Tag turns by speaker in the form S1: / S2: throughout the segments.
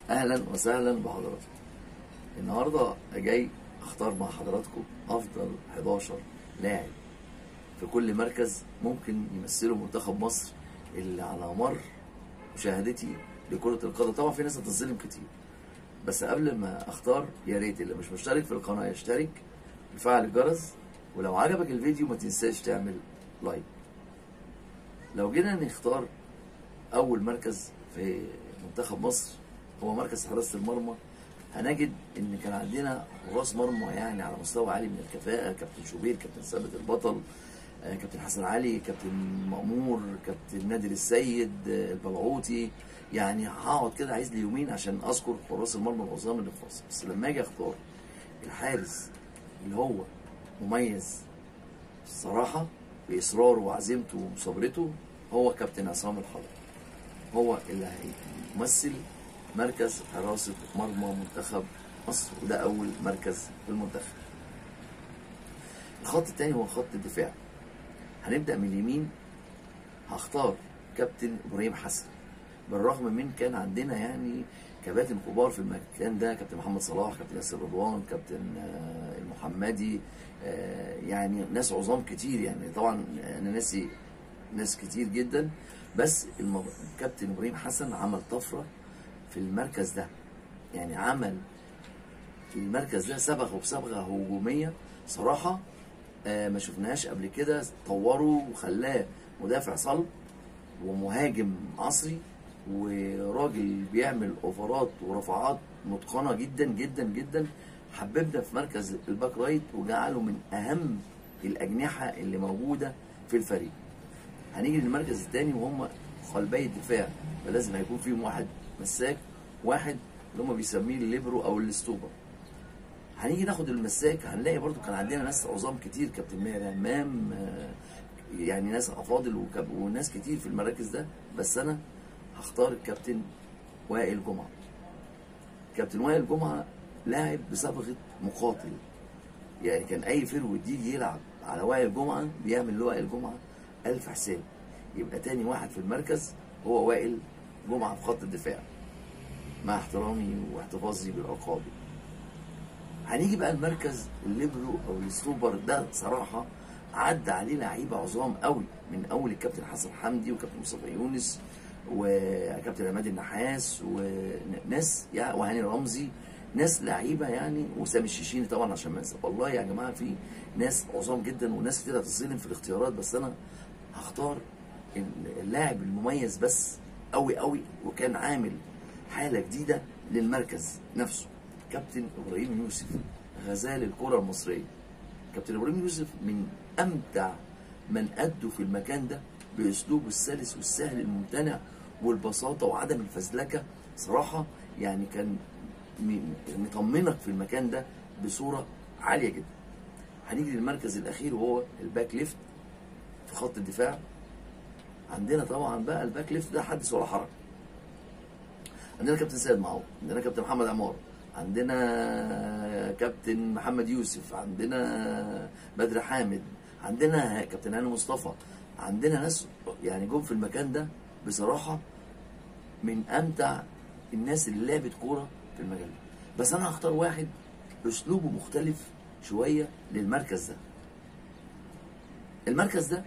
S1: اهلا وسهلا بحضراتكم. النهارده جاي اختار مع حضراتكم افضل 11 لاعب في كل مركز ممكن يمثلوا منتخب مصر اللي على مر مشاهدتي لكرة القدم. طبعا في ناس هتظلم كتير، بس قبل ما اختار يا ريت اللي مش مشترك في القناة يشترك ويفعل الجرس، ولو عجبك الفيديو ما تنساش تعمل لايك. لو جينا نختار اول مركز في منتخب مصر هو مركز حراسة المرمى، هنجد ان كان عندنا حراس مرمى يعني على مستوى عالي من الكفاءة. كابتن شوبير، كابتن ثابت البطل، كابتن حسن علي، كابتن مأمور، كابتن نادر السيد، البلعوطي. يعني هقعد كده عايز لي يومين عشان اذكر حراس المرمى العظام اللي في مصر. بس لما اجي اختار الحارس اللي هو مميز الصراحة بإصراره وعزيمته ومثابرته، هو كابتن عصام الحضري. هو اللي هيمثل مركز حراسة مرمى منتخب مصر، وده أول مركز في المنتخب. الخط التاني هو خط الدفاع. هنبدأ من اليمين. هختار كابتن إبراهيم حسن، بالرغم من كان عندنا يعني كباتن كبار في المكان ده، كابتن محمد صلاح، كابتن ياسر رضوان، كابتن المحمدي، يعني ناس عظام كتير. يعني طبعا أنا ناسي ناس كتير جدا، بس كابتن إبراهيم حسن عمل طفرة في المركز ده. يعني عمل المركز ده صبغه بصبغه هجوميه صراحه ما شفناهاش قبل كده. طوره وخلاه مدافع صلب ومهاجم عصري، وراجل بيعمل اوفرات ورفعات متقنه جدا جدا جدا. حببنا في مركز الباك رايت وجعله من اهم الاجنحه اللي موجوده في الفريق. هنيجي للمركز الثاني وهم قلبي الدفاع، فلازم هيكون فيهم واحد مساك، واحد اللي هم بيسميه الليبرو او الاستوبر. هنيجي ناخد المساك، هنلاقي برضو كان عندنا ناس عظام كتير، كابتن ماهر همام، يعني ناس افاضل وناس كتير في المراكز ده. بس انا هختار الكابتن وائل جمعه. كابتن وائل جمعه لاعب بصبغه مقاتل، يعني كان اي فرود يجي يلعب على وائل جمعه بيعمل له وائل جمعه الف حساب. يبقى تاني واحد في المركز هو وائل جمعه في خط الدفاع، مع احترامي واحتفاظي بالالقابي. هنيجي بقى المركز الليبرو او السوبر ده، صراحه عدى عليه لعيبه عظام قوي، من اول الكابتن حسن حمدي وكابتن مصطفى يونس وكابتن عماد النحاس وناس يعني، وهاني رمزي، ناس لعيبه يعني، وسامي الشيشيني طبعا عشان ما انسى. والله يا جماعه في ناس عظام جدا، وناس كتير هتظلم في الاختيارات، بس انا هختار اللاعب المميز بس قوي قوي، وكان عامل حاله جديده للمركز نفسه، كابتن ابراهيم يوسف، غزال الكره المصريه. كابتن ابراهيم يوسف من امتع من ادوا في المكان ده باسلوبه السلس والسهل الممتنع والبساطه وعدم الفزلكه. صراحه يعني كان مطمنك في المكان ده بصوره عاليه جدا. هنيجي للمركز الاخير وهو الباك ليفت في خط الدفاع. عندنا طبعا بقى الباك ليفت ده حدث ولا حرج. عندنا كابتن سيد معوض، عندنا كابتن محمد عمار، عندنا كابتن محمد يوسف، عندنا بدر حامد، عندنا كابتن هاني مصطفى. عندنا ناس يعني جم في المكان ده بصراحه من امتع الناس اللي لعبت كوره في المجال ده. بس انا هختار واحد اسلوبه مختلف شويه للمركز ده. المركز ده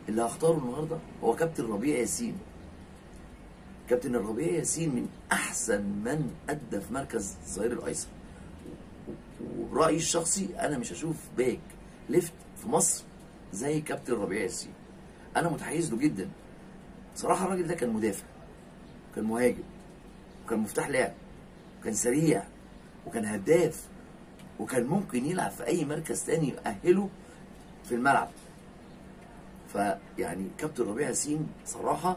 S1: اللي هختاره النهارده هو كابتن ربيع ياسين. كابتن الربيع ياسين من احسن من ادى في مركز الظهير الايسر، وبرايي الشخصي انا مش هشوف باك ليفت في مصر زي كابتن ربيع ياسين. انا متحيز له جدا صراحه. الراجل ده كان مدافع، كان مهاجم، وكان مفتاح لعب، وكان سريع، وكان هداف، وكان ممكن يلعب في اي مركز تاني يأهله في الملعب. فيعني كابتن ربيع ياسين صراحه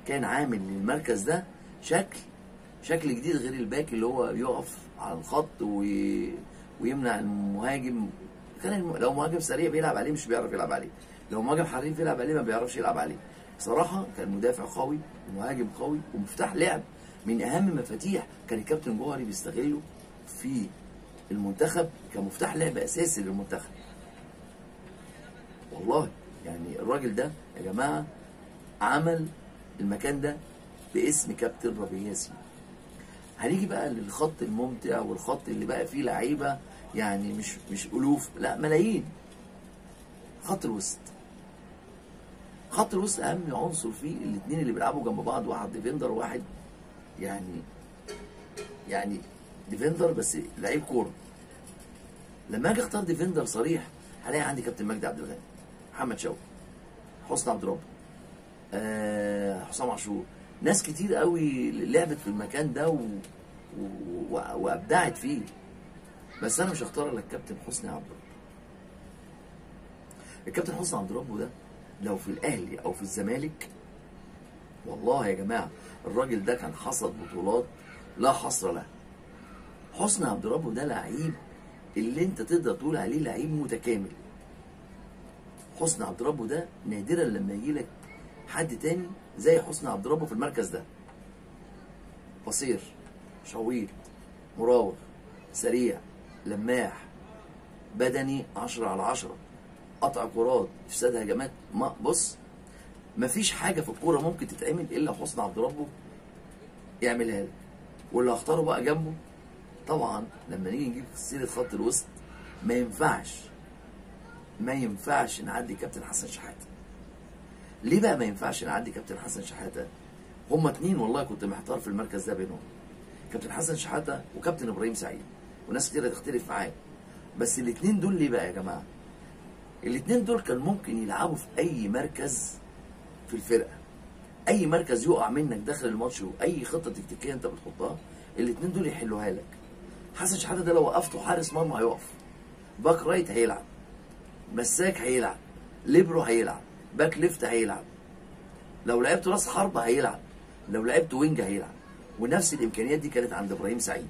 S1: كان عامل للمركز ده شكل جديد، غير الباك اللي هو يقف على الخط ويمنع المهاجم. كان لو مهاجم سريع بيلعب عليه مش بيعرف يلعب عليه، لو مهاجم حريف يلعب عليه ما بيعرفش يلعب عليه. صراحه كان مدافع قوي ومهاجم قوي ومفتاح لعب، من اهم مفاتيح كان الكابتن جوهري بيستغله في المنتخب كمفتاح لعب اساسي للمنتخب. والله يعني الراجل ده يا جماعه عمل المكان ده باسم كابتن ربيع ياسين. هنيجي بقى للخط الممتع والخط اللي بقى فيه لعيبه يعني مش الوف، لا ملايين. خط الوسط. خط الوسط اهم عنصر فيه الاثنين اللي بيلعبوا جنب بعض، واحد ديفندر وواحد يعني ديفندر بس لعيب كوره. لما اجي اختار ديفندر صريح هلاقي عندي كابتن مجدي عبد الغني، محمد شوقي، حسني عبد ربه، حسام عاشور، ناس كتير قوي لعبت في المكان ده وابدعت فيه. بس انا مش هختار الا الكابتن حسني عبد ربه. الكابتن حسني عبد ربه ده لو في الاهلي او في الزمالك، والله يا جماعه الراجل ده كان حصد بطولات لا حصر لها. حسني عبد ربه ده لعيب اللي انت تقدر تقول عليه لعيب متكامل. حسني عبد ربه ده نادرا لما يجي لك حد تاني زي حسني عبد ربه في المركز ده. قصير، شويط، مراوغ، سريع، لماح، بدني 10/10، قطع كرات، افساد هجمات. بص، مفيش حاجه في الكوره ممكن تتعمل الا حسني عبد ربه يعملها لك. واللي هختاره بقى جنبه طبعا لما نيجي نجيب سيره خط الوسط ما ينفعش نعدي كابتن حسن شحاته. ليه بقى ما ينفعش نعدي كابتن حسن شحاته؟ هما اتنين والله كنت محتار في المركز ده بينهم، كابتن حسن شحاته وكابتن ابراهيم سعيد، وناس كتير هتختلف معايا. بس الاتنين دول ليه بقى يا جماعه؟ الاتنين دول كان ممكن يلعبوا في اي مركز في الفرقه، اي مركز يقع منك داخل الماتش واي خطه تكتيكيه انت بتحطها الاتنين دول يحلوها لك. حسن شحاته ده لو وقفته حارس مرمى هيقف، باك رايت هيلعب، مساك هيلعب، ليبرو هيلعب، باك ليفت هيلعب، لو لعبت راس حربة هيلعب، لو لعبت وينج هيلعب. ونفس الامكانيات دي كانت عند ابراهيم سعيد.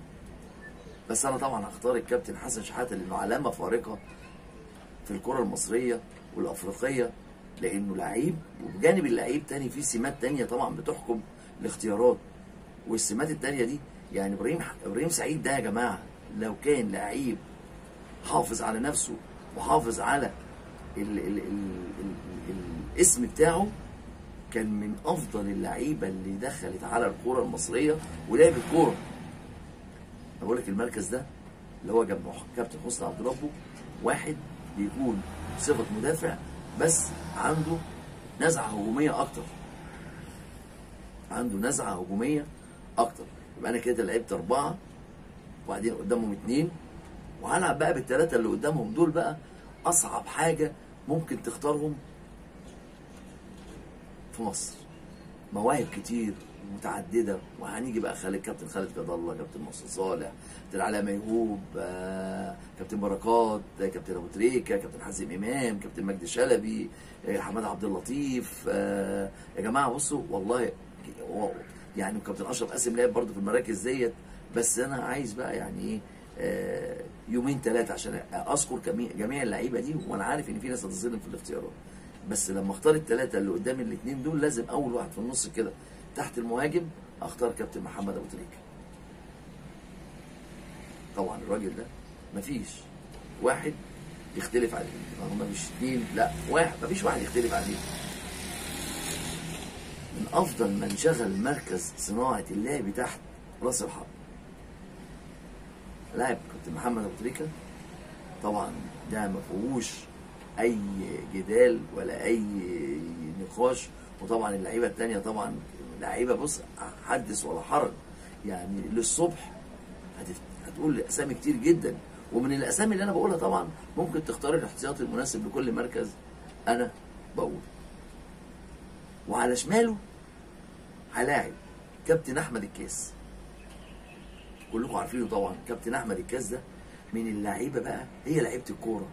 S1: بس انا طبعا هختار الكابتن حسن شحاته لانه علامه فارقه في الكره المصريه والافريقيه، لانه لعيب، وبجانب اللعيب تاني في سمات تانيه طبعا بتحكم الاختيارات. والسمات التانيه دي يعني ابراهيم سعيد ده يا جماعه لو كان لعيب حافظ على نفسه وحافظ على الاسم بتاعه كان من افضل اللعيبه اللي دخلت على الكوره المصريه ولعبت كوره. انا بقول لك المركز ده اللي هو جنب كابتن حسني عبد ربه، واحد بيكون صفه مدافع بس عنده نزعه هجوميه اكتر، يبقى انا كده لعبت 4 وبعدين قدامهم 2، وهلعب بقى بالثلاثه اللي قدامهم دول. بقى اصعب حاجه ممكن تختارهم في مصر، مواهب كتير متعدده، وهنيجي بقى كابتن خالد جد الله، كابتن محسن صالح، كابتن علاء ميهوب، كابتن بركات، كابتن ابو تريكه، كابتن حازم امام، كابتن مجدي شلبي، حماد عبد اللطيف. يا جماعه بصوا والله يعني كابتن اشرف قاسم لعب برضه في المراكز ديت. بس انا عايز بقى يعني ايه 2-3 عشان اذكر جميع اللعيبه دي، وانا عارف ان في ناس هتظلم في الاختيارات. بس لما اختار الثلاثه اللي قدام الاثنين دول لازم اول واحد في النص كده تحت المهاجم اختار كابتن محمد ابو تريكه. طبعا الراجل ده مفيش واحد يختلف عليه، هم مش 2 لا واحد، مفيش واحد يختلف عليه. من افضل من شغل مركز صناعه اللعب تحت راس الحرب لاعب كابتن محمد ابو تريكه. طبعا ده ما فيهوش اي جدال ولا اي نقاش. وطبعا اللعيبه الثانيه طبعا لعيبه بص حدث ولا حرج، يعني للصبح هتقول اسامي كتير جدا. ومن الاسامي اللي انا بقولها طبعا ممكن تختار الاحتياطي المناسب لكل مركز انا بقول. وعلى شماله هلاعب كابتن احمد الكاس، كلكم عارفينه طبعا. كابتن احمد الكاس ده من اللعيبه بقى، هي لعيبه الكوره،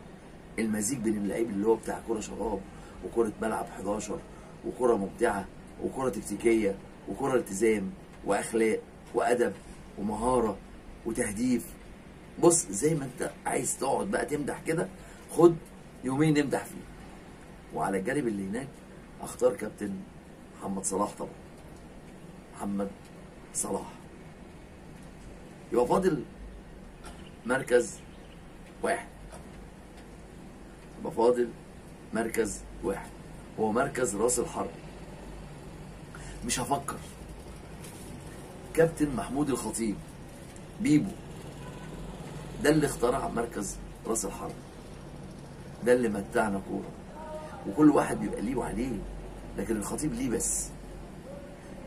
S1: المزيج بين اللعيب اللي هو بتاع كوره شراب وكوره ملعب 11 وكوره ممتعه وكوره تكتيكيه وكوره التزام واخلاق وادب ومهاره وتهديف. بص زي ما انت عايز تقعد بقى تمدح كده، خد يومين نمدح فيه. وعلى الجانب اللي هناك اختار كابتن محمد صلاح طبعا، محمد صلاح. يبقى فاضل مركز واحد، هو مركز راس الحرب. مش هفكر، كابتن محمود الخطيب بيبو، ده اللي اخترع مركز راس الحرب، ده اللي متعنا كوره. وكل واحد بيبقى ليه وعليه، لكن الخطيب ليه بس.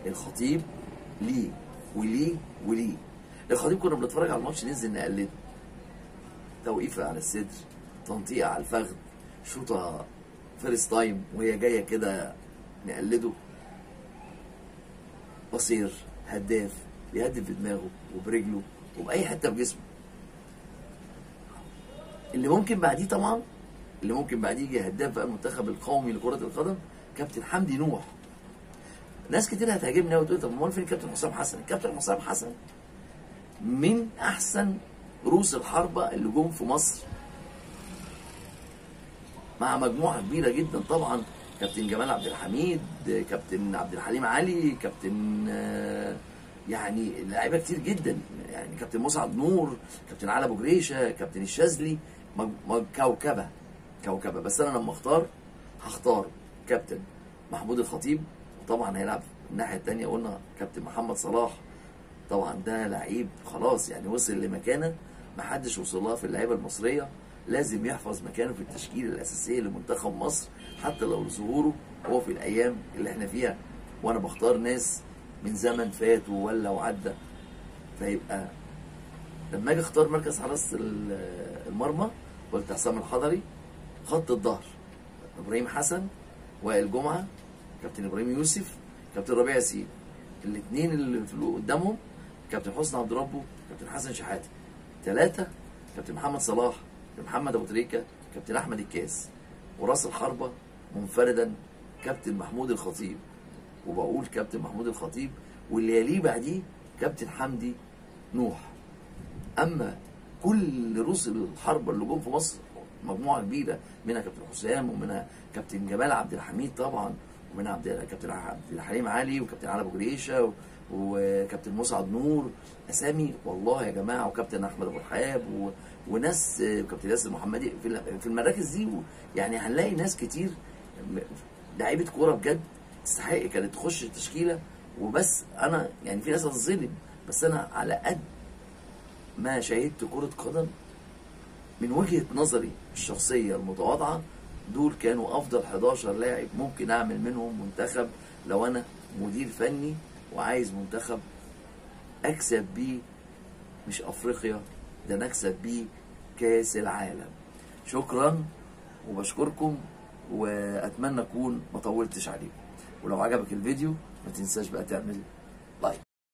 S1: الخطيب ليه وليه وليه. الخطيب كنا بنتفرج على الماتش ننزل نقلده، توقيفه على الصدر، تنطيقه على الفخذ، شوطه فيرست تايم وهي جايه كده نقلده. قصير هداف، بيهدف بدماغه وبرجله وبأي حته بجسمه. اللي ممكن بعديه طبعا، اللي ممكن بعديه يجي هداف بقى المنتخب القومي لكرة القدم، كابتن حمدي نوح. ناس كتير هتعجبني قوي وتقول طب امال فين كابتن حسام حسن؟ كابتن حسام حسن من احسن رؤوس الحربة اللي جم في مصر، مع مجموعة كبيرة جدا طبعا. كابتن جمال عبد الحميد، كابتن عبد الحليم علي، كابتن يعني لعيبه كتير جدا، يعني كابتن مسعد نور، كابتن علي ابو جريشه، كابتن الشاذلي، كوكبه كوكبه. بس انا لما هختار كابتن محمود الخطيب. وطبعا هيلعب الناحيه الثانيه قلنا كابتن محمد صلاح، طبعا ده لعيب خلاص يعني وصل لمكانه محدش وصل لها في اللعيبه المصريه. لازم يحفظ مكانه في التشكيله الاساسيه لمنتخب مصر حتى لو ظهوره هو في الايام اللي احنا فيها، وانا بختار ناس من زمن فات ولا وعدى. فيبقى لما اجي اختار مركز حراسه المرمى قلت حسام الحضري. خط الظهر ابراهيم حسن، وائل جمعه، كابتن ابراهيم يوسف، كابتن ربيع ياسين. الاثنين اللي قدامهم كابتن حسني عبد ربه، كابتن حسن شحاته. 3 كابتن محمد صلاح، كابتن محمد ابو تريكه، كابتن احمد الكاس. وراس الحربه منفردا كابتن محمود الخطيب. وبقول كابتن محمود الخطيب، واللي يليه بعديه كابتن حمدي نوح. اما كل رؤوس الحربه اللي جم في مصر مجموعه كبيره، منها كابتن حسام، ومنها كابتن جمال عبد الحميد طبعا، ومنها كابتن عبد الحليم علي، وكابتن علي ابو جريشه، وكابتن مسعد نور. اسامي والله يا جماعه، وكابتن احمد ابو رحاب، وناس، كابتن ياسر محمدي في المراكز دي. يعني هنلاقي ناس كتير لعيبه كوره بجد تستحق كانت تخش التشكيله. وبس انا يعني في ناس هتظلم، بس انا على قد ما شاهدت كره قدم من وجهه نظري الشخصيه المتواضعه، دول كانوا افضل 11 لاعب ممكن اعمل منهم منتخب لو انا مدير فني وعايز منتخب اكسب بيه مش افريقيا، ده نكسب بيه كاس العالم. شكرا وبشكركم، واتمنى اكون ما طولتش عليكم. ولو عجبك الفيديو ما تنساش بقى تعمل لايك.